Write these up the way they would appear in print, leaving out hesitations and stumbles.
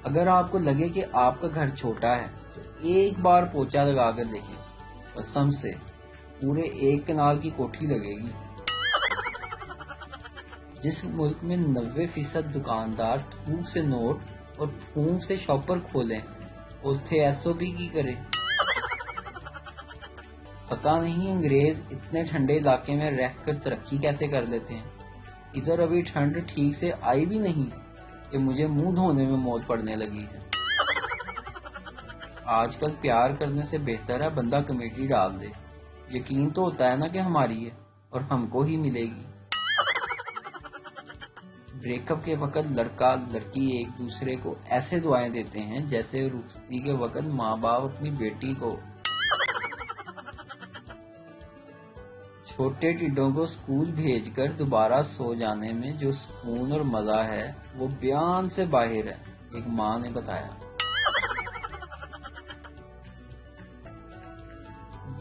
اگر آپ کو لگے کہ آپ کا گھر چھوٹا ہے تو ایک بار پوچھا لگا کر دیکھیں، قسم سے پورے 1 کنال کی کوٹھی لگے گی۔ جس ملک میں 90% دکاندار تھوک سے نوٹ اور پھونک سے شاپر کھولیں، اتھے ایس او پی کی کرے۔ پتہ نہیں انگریز اتنے ٹھنڈے علاقے میں رہ کر ترقی کیسے کر لیتے ہیں۔ ادھر ابھی ٹھنڈ ٹھیک سے آئی بھی نہیں کہ مجھے منہ دھونے میں موت پڑنے لگی ہے۔ آج کل پیار کرنے سے بہتر ہے بندہ کمیٹی ڈال دے، یقین تو ہوتا ہے نا کہ ہماری ہے اور ہم کو ہی ملے گی۔ بریک اپ کے وقت لڑکا لڑکی ایک دوسرے کو ایسے دعائیں دیتے ہیں جیسے رخصتی کے وقت ماں باپ اپنی بیٹی کو۔ چھوٹے ٹڈوں کو اسکول بھیج کر دوبارہ سو جانے میں جو سکون اور مزہ ہے وہ بیان سے باہر ہے، ایک ماں نے بتایا۔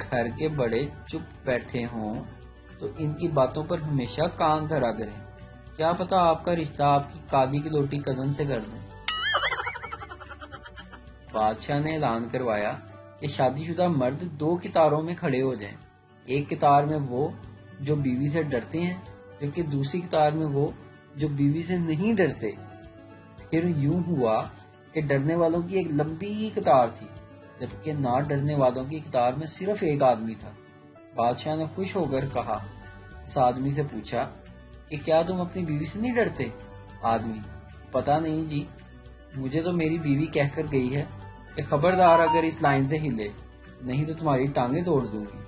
گھر کے بڑے چپ بیٹھے ہوں تو ان کی باتوں پر ہمیشہ کان دھرا کریں، کیا پتا آپ کا رشتہ آپ کی کالی کلوٹی کزن سے کر دیں۔ بادشاہ نے اعلان کروایا کہ شادی شدہ مرد 2 قطاروں میں کھڑے ہو جائیں، ایک قطار میں وہ جو بیوی سے ڈرتے ہیں، جبکہ دوسری قطار میں وہ جو بیوی سے نہیں ڈرتے۔ پھر یوں ہوا کہ ڈرنے والوں کی ایک لمبی قطار تھی، جبکہ نہ ڈرنے والوں کی قطار میں صرف ایک آدمی تھا۔ بادشاہ نے خوش ہو کر کہا، اس آدمی سے پوچھا کہ کیا تم اپنی بیوی سے نہیں ڈرتے؟ آدمی: پتہ نہیں جی، مجھے تو میری بیوی کہہ کر گئی ہے کہ خبردار اگر اس لائن سے ہلے نہیں تو تمہاری ٹانگیں توڑ دوں گی۔